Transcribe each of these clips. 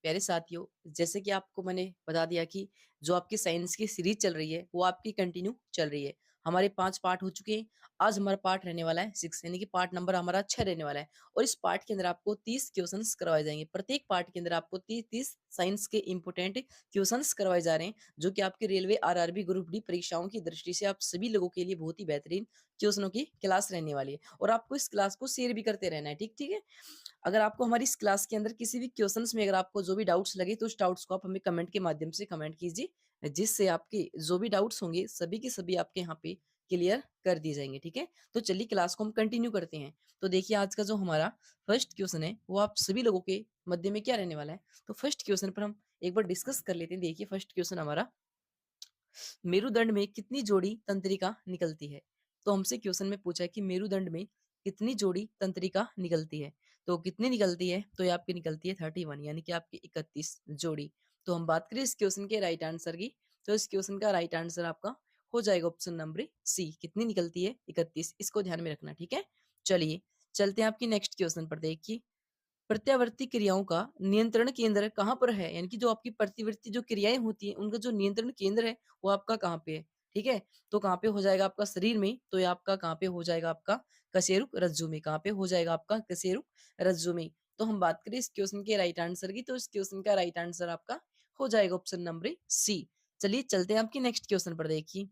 प्यारे साथियों, जैसे कि आपको मैंने बता दिया कि जो आपकी साइंस की सीरीज चल रही है वो आपकी कंटिन्यू चल रही है। हमारे 5 पार्ट हो चुके हैं। आज हमारा पार्ट रहने वाला है 6, यानी कि पार्ट नंबर हमारा 6 रहने वाला है। और इस पार्ट के अंदर आपको 30 क्वेश्चंस करवाए जाएंगे। प्रत्येक पार्ट के अंदर आपको 30 साइंस के इंपोर्टेंट क्वेश्चंस करवाए जा रहे हैं, जो कि आपके रेलवे आरआरबी ग्रुप डी परीक्षाओं की दृष्टि से आप सभी लोगों के लिए बहुत ही बेहतरीन क्वेश्चनों की क्लास रहने वाली है। और आपको इस क्लास को शेयर भी करते रहना है। ठीक ठीक है। अगर आपको हमारी इस क्लास के अंदर किसी भी क्वेश्चंस में अगर आपको जो भी डाउट्स लगे तो उस डाउट्स को आप हमें कमेंट के माध्यम से कमेंट कीजिए, जिससे आपके जो भी डाउट्स होंगे सभी के सभी आपके यहाँ पे क्लियर कर दिए जाएंगे। ठीक है, तो चलिए क्लास को हम कंटिन्यू करते हैं। तो देखिए, आज का जो हमारा फर्स्ट क्वेश्चन है वो आप सभी लोगों के मध्य में क्या रहने वाला है। तो फर्स्ट क्वेश्चन पर हम एक बार डिस्कस कर लेते हैं। देखिए, फर्स्ट क्वेश्चन हमारा, मेरुदंड में कितनी जोड़ी तंत्रिका निकलती है। तो हमसे क्वेश्चन में पूछा है कि मेरुदंड में कितनी जोड़ी तंत्रिका निकलती है। तो कितनी निकलती है, तो ये आपकी निकलती है 31, यानी कि आपकी 31 जोड़ी। तो हम बात करें इस क्वेश्चन के राइट आंसर की, तो इस क्वेश्चन का राइट आंसर आपका हो जाएगा ऑप्शन नंबर सी। कितनी निकलती है, 31। इसको ध्यान में रखना। ठीक है, चलिए चलते हैं आपकी नेक्स्ट क्वेश्चन पर। देखिए, प्रत्यावर्ती क्रियाओं का नियंत्रण केंद्र कहाँ पर है, यानी कि जो आपकी प्रतिवर्ती जो क्रियाएं होती हैं उनका जो नियंत्रण केंद्र है वो आपका कहाँ पे है। ठीक है, तो कहाँ पे हो जाएगा आपका शरीर में, तो ये आपका कहाँ पे हो जाएगा आपका कशेरुक रज्जु में। कहाँ पे हो जाएगा आपका कशेरुक रज्जु में। तो हम बात करें इस क्वेश्चन के राइट आंसर की, तो इस क्वेश्चन का राइट आंसर आपका हो जाएगा ऑप्शन नंबर सी। चलिए चलते हैं आपकी नेक्स्ट क्वेश्चन पर। देखिए,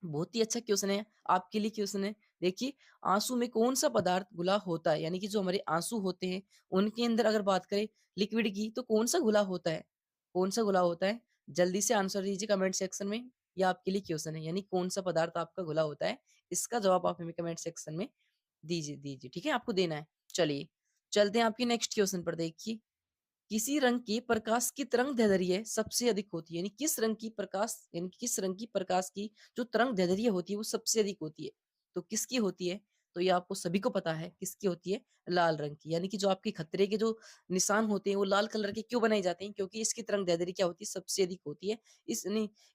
बहुत ही अच्छा क्वेश्चन है, आपके लिए क्वेश्चन है। देखिए, आंसू में कौन सा पदार्थ घुला होता है, यानी कि जो हमारे आंसू होते हैं उनके अंदर अगर बात करें लिक्विड की, तो कौन सा घुला होता है, कौन सा घुला होता है। जल्दी से आंसर दीजिए कमेंट सेक्शन में। या आपके लिए क्वेश्चन है, यानी कौन सा पदार्थ आपका घुला होता है। इसका जवाब आप हमें कमेंट सेक्शन में दीजिए दीजिए। ठीक है, आपको देना है। चलिए चलते हैं आपके नेक्स्ट क्वेश्चन पर। देखिए, किसी रंग के प्रकाश की तरंग दैर्ध्य सबसे अधिक होती है, यानी किस रंग की प्रकाश, यानी किस रंग की प्रकाश की जो तरंग दैर्ध्य होती है वो सबसे अधिक होती है। तो किसकी होती है, तो ये आपको सभी को पता है किसकी होती है, लाल रंग की। यानी कि जो आपके खतरे के जो निशान होते हैं वो लाल कलर के क्यों बनाए जाते हैं, क्योंकि इसकी तरंग दैर्ध्य क्या होती है, सबसे अधिक होती है।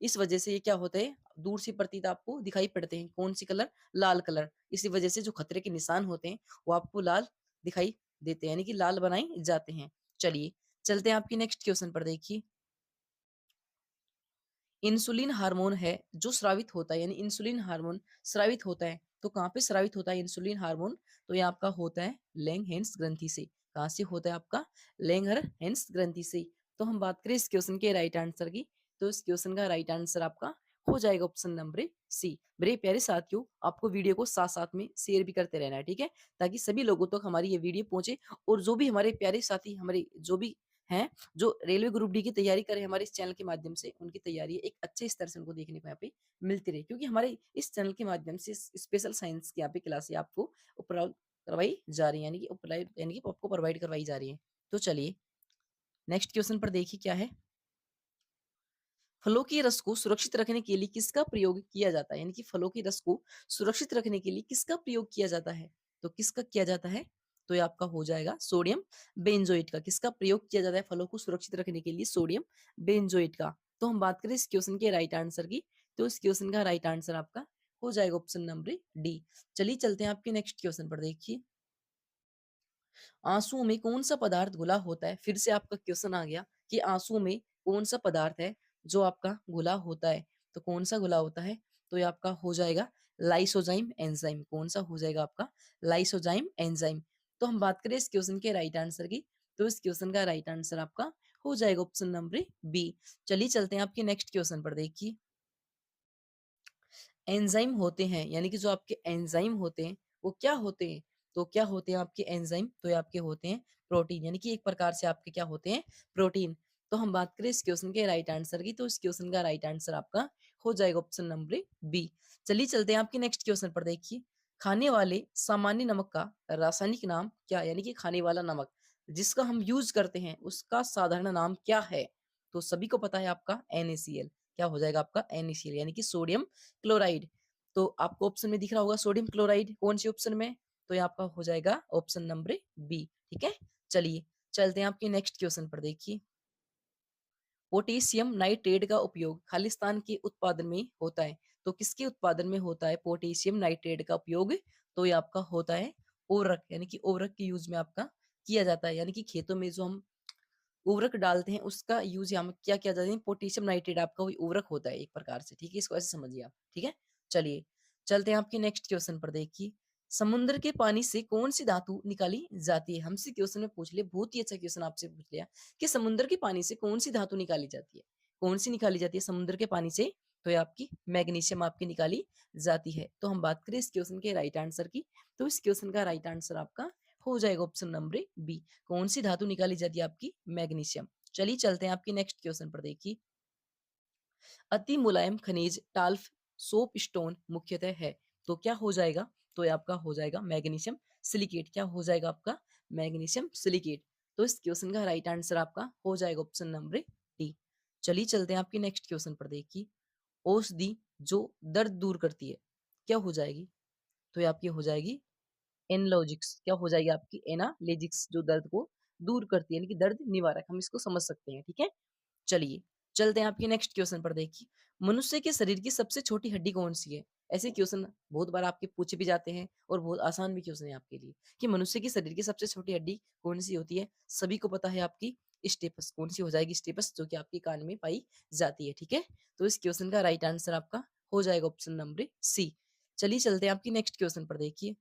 इस वजह से ये क्या होता है, दूर से प्रतीत आपको दिखाई पड़ते हैं। कौन सी कलर, लाल कलर। इसी वजह से जो खतरे के निशान होते हैं वो आपको लाल दिखाई देते हैं, यानी कि लाल बनाए जाते हैं। चलिए चलते हैं आपकी नेक्स्ट क्वेश्चन पर। देखिए, इंसुलिन हार्मोन है जो स्रावित होता है, यानी इंसुलिन हार्मोन स्रावित होता है, तो कहाँ पे स्रावित होता है इंसुलिन हार्मोन, तो ये आपका होता है लैंगहेंस ग्रंथि से। कहाँ से होता है आपका, लैंगरहेंस ग्रंथि से। तो हम बात करें इस क्वेश्चन के राइट आंसर की, तो इस क्वेश्चन का राइट आंसर आपका हो जाएगा ऑप्शन नंबर सी। मेरे प्यारे साथियों, आपको वीडियो को साथ साथ में शेयर भी करते रहना है। ठीक है, ताकि सभी लोगों तक हमारी ये वीडियो पहुंचे, और जो भी हमारे प्यारे साथी, हमारे जो भी हैं जो रेलवे ग्रुप डी की तैयारी करें हमारे इस चैनल के माध्यम से, उनकी तैयारी एक अच्छे स्तर से उनको देखने को यहाँ पे मिलती रहे, क्योंकि हमारे इस चैनल के माध्यम से स्पेशल साइंस की यहाँ पे क्लासे आपको उपलब्ध करवाई जा रही है, यानी कि यानी कि आपको प्रोवाइड करवाई जा रही है। तो चलिए नेक्स्ट क्वेश्चन पर देखिए क्या है, फलों के रस को सुरक्षित रखने के लिए किसका प्रयोग किया जाता है, यानी कि फलों के रस को सुरक्षित रखने के लिए किसका प्रयोग किया जाता है। तो किसका किया जाता है, तो ये आपका हो जाएगा सोडियम बेंजोएट का। किसका प्रयोग किया जाता है फलों को सुरक्षित रखने के लिए, सोडियम बेंजोएट का। तो हम बात करें इस क्वेश्चन के राइट आंसर की, तो इस क्वेश्चन का राइट आंसर आपका हो जाएगा ऑप्शन नंबर डी। चलिए चलते हैं आपके नेक्स्ट क्वेश्चन पर। देखिए, आंसू में कौन सा पदार्थ घुला होता है। फिर से आपका क्वेश्चन आ गया कि आंसू में कौन सा पदार्थ है जो आपका घुला होता है। तो कौन सा घुला होता है, तो ये आपका हो जाएगा लाइसोजाइम एंजाइम। कौन सा हो जाएगा आपका, लाइसोजाइम एंजाइम। तो हम बात करें इस क्वेश्चन के राइट आंसर की, तो इस क्वेश्चन का राइट आंसर आपका हो जाएगा ऑप्शन नंबर बी। चलिए चलते हैं आपके नेक्स्ट क्वेश्चन पर। देखिए, एंजाइम होते हैं, यानी कि जो आपके एंजाइम होते हैं वो क्या होते हैं, तो क्या होते हैं आपके एंजाइम, तो ये आपके होते हैं प्रोटीन, यानी कि एक प्रकार से आपके क्या होते हैं, प्रोटीन। तो हम बात करें इस क्वेश्चन के राइट आंसर की, तो इस क्वेश्चन का राइट आंसर आपका हो जाएगा ऑप्शन नंबर बी। चलिए चलते हैं आपके नेक्स्ट क्वेश्चन पर। देखिए, खाने वाले सामान्य नमक का रासायनिक नाम क्या है, यानी कि खाने वाला नमक जिसका हम यूज करते हैं उसका साधारण नाम क्या है। तो सभी को पता है आपका NaCl। क्या हो जाएगा आपका NaCl, यानी कि सोडियम क्लोराइड। तो आपको ऑप्शन में दिख रहा होगा सोडियम क्लोराइड कौन से ऑप्शन में, तो ये आपका हो जाएगा ऑप्शन नंबर बी। ठीक है, चलिए चलते हैं आपके नेक्स्ट क्वेश्चन पर। देखिए, पोटेशियम नाइट्रेट का उपयोग खालिस्तान के उत्पादन में होता है। तो किसके उत्पादन में होता है पोटेशियम नाइट्रेट का उपयोग, तो ये आपका होता है उर्वरक, यानी कि उर्वरक के यूज में आपका किया जाता है। यानी कि खेतों में जो हम उर्वरक डालते हैं उसका यूज यहाँ में क्या किया जाता है, पोटेशियम नाइट्रेट आपका वही उर्वरक होता है एक प्रकार से, ठीक है, इसको ऐसे समझिए आप, ठीक है। चलिए चलते हैं आपके नेक्स्ट क्वेश्चन पर। देखिए समुद्र के पानी से कौन सी धातु निकाली जाती है, हमसे क्वेश्चन में पूछ लिया, बहुत ही अच्छा क्वेश्चन आपसे पूछ लिया कि समुद्र के पानी से कौन सी धातु निकाली जाती है, कौन सी निकाली जाती है समुद्र के पानी से, तो ये आपकी मैग्नीशियम आपकी निकाली जाती है। तो हम बात करें इस क्वेश्चन के राइट आंसर की, तो इस क्वेश्चन का राइट आंसर आपका हो जाएगा ऑप्शन नंबर बी। कौन सी धातु निकाली जाती है आपकी, मैग्नीशियम। चलिए चलते हैं आपकी नेक्स्ट क्वेश्चन पर। देखिए अति मुलायम खनिज टाल्फ सोप स्टोन मुख्यतः है, तो क्या हो जाएगा, तो ये आपका हो जाएगा मैग्नीशियम सिलिकेट। क्या हो जाएगा आपका, मैग्नीशियम सिलिकेट। तो इस क्वेश्चन का राइट आंसर आपका हो जाएगा ऑप्शन नंबर डी। चलिए चलते हैं आपके नेक्स्ट क्वेश्चन पर। देखिए औषधि जो दर्द दूर करती है क्या हो जाएगी, तो ये आपकी हो जाएगी एनाल्जेसिक्स। क्या हो जाएगी आपकी एनाल्जेसिक्स, जो दर्द को दूर करती है, यानी कि दर्द निवारक, हम इसको समझ सकते हैं, ठीक है। चलिए चलते हैं आपके नेक्स्ट क्वेश्चन पर। देखिए मनुष्य के शरीर की सबसे छोटी हड्डी कौन सी है, ऐसे क्वेश्चन बहुत बार आपके पूछे भी जाते हैं और बहुत आसान भी क्वेश्चन है आपके लिए कि मनुष्य की शरीर की सबसे छोटी हड्डी कौन सी होती है, सभी को पता है आपकी स्टेपस। कौन सी हो जाएगी, स्टेपस, जो कि आपके कान में पाई जाती है, ठीक है। तो इस क्वेश्चन का राइट आंसर आपका हो जाएगा ऑप्शन नंबर सी। चलिए चलते हैं आपकी नेक्स्ट क्वेश्चन पर। देखिए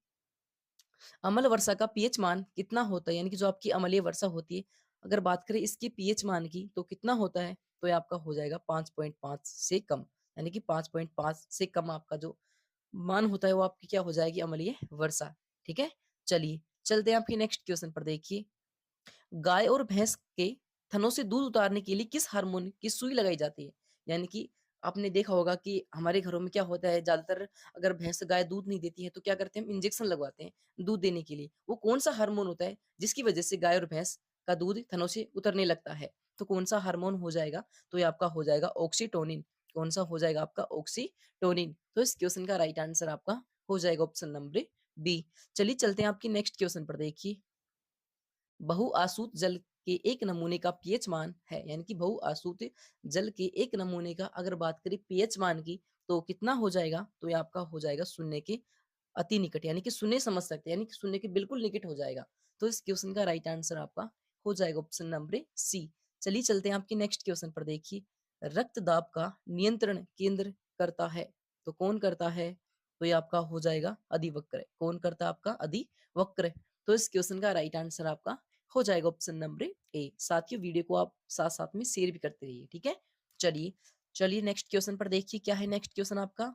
अम्ल वर्षा का पीएच मान कितना होता है, यानी कि जो आपकी अम्लीय वर्षा होती है, अगर बात करें इसकी पीएच मान की तो कितना होता है, तो ये आपका हो जाएगा 5.5 से कम, यानी कि 5.5 से कम आपका जो मान होता है वो आपकी क्या हो जाएगी, अम्लीय वर्षा, ठीक है। चलिए चलते हैं आपकी नेक्स्ट क्वेश्चन पर। देखिए गाय और भैंस के थनों से दूध उतारने के लिए किस हार्मोन की सुई लगाई जाती है, यानी कि आपने देखा होगा कि हमारे घरों में क्या होता है, ज्यादातर अगर भैंस गाय दूध नहीं देती है तो क्या करते हैं, हम इंजेक्शन लगवाते हैं दूध देने के लिए। वो कौन सा हार्मोन होता है जिसकी वजह से गाय और भैंस का दूध थनों से उतरने लगता है, तो कौन सा हार्मोन हो जाएगा, तो ये आपका हो जाएगा ऑक्सीटोनिन। कौन सा हो जाएगा आपका, ऑक्सीटोनिन। तो इस क्वेश्चन का राइट आंसर आपका हो जाएगा ऑप्शन नंबर बी। चलिए चलते हैं आपकी नेक्स्ट क्वेश्चन पर। देखिए बहुआसूत जल के एक नमूने का पीएच मान है, यानी कि बहुआसूत जल के एक नमूने का अगर बात करें पीएच मान की तो कितना हो जाएगा, तो ये आपका हो जाएगा शून्य के अति निकट, यानी कि शून्य समझ सकते हैं, यानी कि शून्य के बिल्कुल निकट हो जाएगा। तो इस क्वेश्चन का राइट आंसर आपका हो जाएगा ऑप्शन नंबर सी। चलिए चलते हैं आपकी नेक्स्ट क्वेश्चन पर। देखिए रक्तदाब का नियंत्रण केंद्र करता है, तो कौन करता है, तो ये आपका हो जाएगा अधिवक्र। कौन करता है आपका, अधिवक्र। तो इस क्वेश्चन का राइट आंसर आपका हो जाएगा ऑप्शन नंबर ए। साथियों वीडियो को आप साथ साथ में शेयर भी करते रहिए, ठीक है। चलिए चलिए नेक्स्ट क्वेश्चन पर। देखिए क्या है नेक्स्ट क्वेश्चन आपका,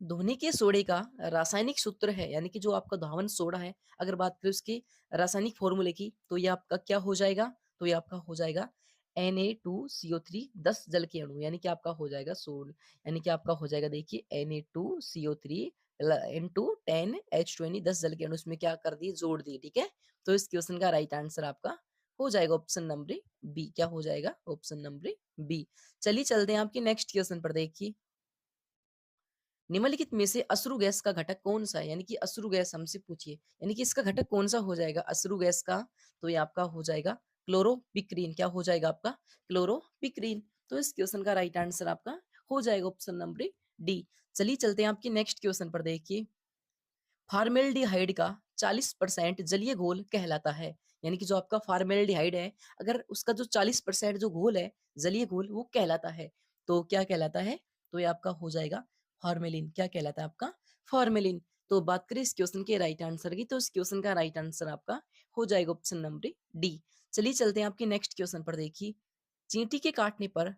धोनी के सोडे का रासायनिक सूत्र है, यानी कि जो आपका धावन सोडा है, अगर बात करें उसके रासायनिक फॉर्मूले की तो ये आपका क्या हो जाएगा, तो ये आपका हो जाएगा Na2CO3 10 जल के अणु, यानी कि आपका हो जाएगा सोड, यानी कि आपका हो जाएगा देखिए Na2CO3 इंटू 10H2 यानी 10 जल के अणु उसमें क्या कर दिए, जोड़ दिए, ठीक है। तो इस क्वेश्चन का राइट आंसर आपका हो जाएगा ऑप्शन नंबर बी। क्या हो जाएगा, ऑप्शन नंबर बी। चलिए चलते हैं आपके नेक्स्ट क्वेश्चन पर। देखिए निम्नलिखित में से अश्रु गैस का घटक कौन सा है, यानी कि अश्रु गैस हमसे पूछिए, यानी कि इसका घटक कौन सा हो जाएगा अश्रु गैस का, तो ये आपका हो जाएगा क्लोरोपिक्रीन। क्या हो जाएगा आपका, क्लोरोपिक्रीन। तो इस क्वेश्चन का राइट आंसर आपका हो जाएगा ऑप्शन नंबर डी। चलिए चलते हैं आपकी नेक्स्ट क्वेश्चन पर। देखिए फार्मेल्डिहाइड का 40% जलीय घोल कहलाता है, यानी कि जो आपका फार्मेल्डिहाइड है अगर उसका जो 40% जो घोल है जलीय घोल वो कहलाता है, तो क्या कहलाता है, तो ये आपका हो जाएगा फॉर्मेलिन। क्या कहलाता है आपका, फॉर्मेलिन। तो बात करें इस क्वेश्चन के राइट आंसर की, तो इस क्वेश्चन का राइट आंसर आपका हो जाएगा ऑप्शन नंबर डी। चलिए चलते हैं आपके नेक्स्ट क्वेश्चन पर। देखिए चींटी के काटने पर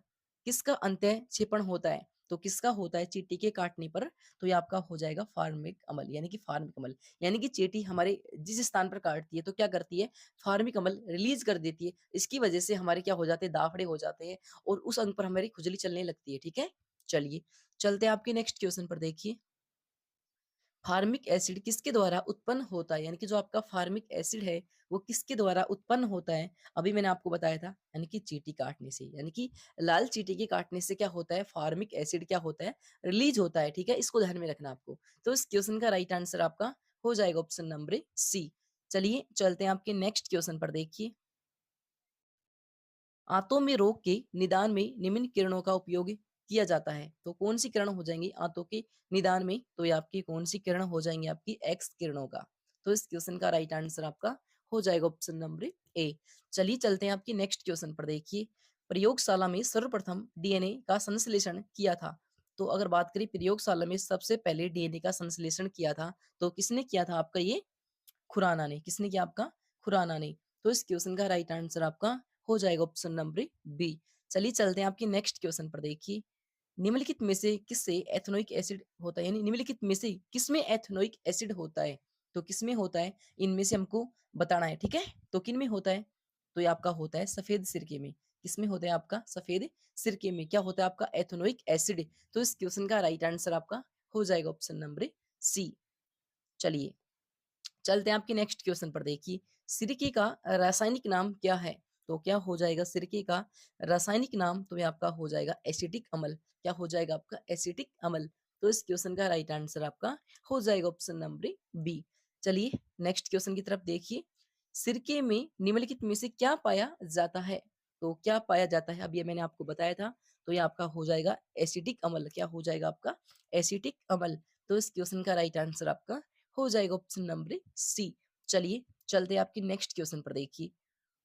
किसका अंत्य क्षेपण होता है, तो किसका होता है चींटी के काटने पर, तो ये आपका हो जाएगा फार्मिक अमल, यानी कि फार्मिक अमल, यानी कि चींटी हमारे जिस स्थान पर काटती है तो क्या करती है, फार्मिक अमल रिलीज कर देती है, इसकी वजह से हमारे क्या हो जाते हैं, दाफड़े हो जाते हैं और उस अंग पर हमारी खुजली चलने लगती है, ठीक है। चलिए चलते हैं आपके नेक्स्ट क्वेश्चन पर। देखिए फार्मिक एसिड किसके द्वारा उत्पन्न होता है, यानी कि जो आपका फार्मिक एसिड है वो किसके द्वारा उत्पन्न होता है, अभी मैंने आपको बताया था, यानी कि चींटी काटने से, यानी कि लाल चींटी के काटने से क्या होता है, फार्मिक एसिड क्या होता है, रिलीज होता है, ठीक है, इसको ध्यान में रखना आपको। तो इस क्वेश्चन का राइट आंसर आपका हो जाएगा ऑप्शन नंबर सी। चलिए चलते हैं आपके नेक्स्ट क्वेश्चन पर। देखिए आंतों में रोग के निदान में निम्न किरणों का उपयोग किया जाता है, तो कौन सी किरण हो जाएंगी आंतों के निदान में, तो ये आपकी कौन सी किरण हो जाएंगी, आपकी एक्स किरणों का। तो इस क्वेश्चन का राइट आंसर आपका हो जाएगा ऑप्शन नंबर ए। चलिए चलते हैं आपकी नेक्स्ट क्वेश्चन पर। देखिए, प्रयोगशाला में सर्वप्रथम डीएनए का संश्लेषण किया था। तो अगर बात करें प्रयोगशाला में सबसे पहले डीएनए का संश्लेषण किया था, तो किसने किया था आपका ये? खुराना ने। किसने किया आपका? खुराना ने। तो इस क्वेश्चन का राइट आंसर आपका हो जाएगा ऑप्शन नंबर बी। चलिए चलते हैं आपकी नेक्स्ट क्वेश्चन पर। देखिए, निम्नलिखित में से किससे एथेनोइक एसिड होता है, यानी निम्नलिखित में से किसमें एथेनोइक एसिड होता है? तो किसमें होता है, इनमें से हमको बताना है, ठीक है। तो किन में होता है? तो ये आपका होता है सफेद सिरके में। किसमें होता है आपका? सफेद सिरके में। क्या होता है आपका? Ethanoic acid. तो इस क्वेश्चन का राइट आंसर आपका हो जाएगा ऑप्शन नंबर सी। चलिए चलते हैं आपके नेक्स्ट क्वेश्चन पर। देखिए, सिरके का रासायनिक नाम क्या है? तो क्या हो जाएगा सिरके का रासायनिक नाम? तो ये आपका हो जाएगा एसिटिक अम्ल। क्या हो जाएगा आपका? एसिटिक अम्ल। तो इस क्वेश्चन का राइट आंसर आपका हो जाएगा ऑप्शन नंबर बी। चलिए नेक्स्ट क्वेश्चन की तरफ देखिए, सिरके में निम्नलिखित में से क्या पाया जाता है? तो क्या पाया जाता है? अब ये मैंने आपको बताया था। तो ये आपका हो जाएगा एसिटिक अम्ल। क्या हो जाएगा आपका? एसिटिक अम्ल। तो इस क्वेश्चन का राइट आंसर आपका हो जाएगा ऑप्शन नंबर सी। चलिए चलते हैं आपकी नेक्स्ट क्वेश्चन पर। देखिए,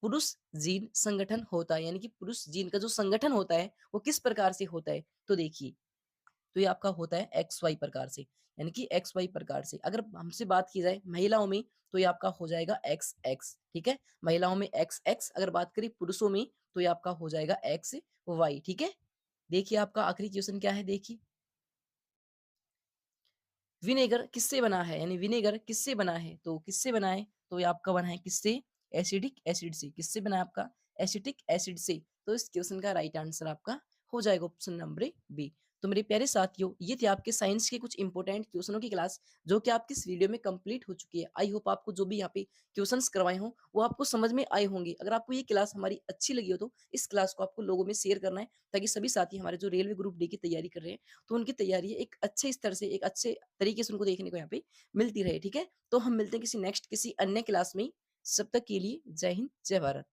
पुरुष जीन संगठन होता है, यानी कि पुरुष जीन का जो संगठन होता है वो किस प्रकार से होता है? तो देखिए, तो ये आपका होता है एक्स वाई प्रकार से, यानी कि एक्स वाई प्रकार से। अगर हमसे बात की जाए महिलाओं में, तो ये आपका हो जाएगा एक्स एक्स, ठीक है। महिलाओं में एक्स एक्स। अगर बात करें पुरुषों में, तो ये आपका हो जाएगा एक्स वाई, ठीक है। देखिए आपका आखिरी क्वेश्चन क्या है। देखिए, विनेगर किससे बना है, यानी विनेगर किससे बना है? तो किससे बना है? तो ये आपका बना है किससे? एसिडिक एसिड से। किससे बना है आपका? एसिटिक एसिड से। तो इस क्वेश्चन का राइट आंसर आपका हो जाएगा ऑप्शन नंबर बी। तो मेरे प्यारे साथियों, ये थे आपके साइंस के कुछ इंपॉर्टेंट क्वेश्चनों की क्लास, जो कि आपकी इस वीडियो में कंप्लीट हो चुकी है। आई होप आपको जो भी यहाँ पे क्वेश्चंस करवाए हों वो आपको समझ में आए होंगे। अगर आपको ये क्लास हमारी अच्छी लगी हो, तो इस क्लास को आपको लोगों में शेयर करना है, ताकि सभी साथी हमारे जो रेलवे ग्रुप डी की तैयारी कर रहे हैं, तो उनकी तैयारी एक अच्छे स्तर से, एक अच्छे तरीके से उनको देखने को यहाँ पे मिलती रहे, ठीक है। तो हम मिलते हैं किसी नेक्स्ट किसी अन्य क्लास में। सब तक के लिए जय हिंद, जय भारत।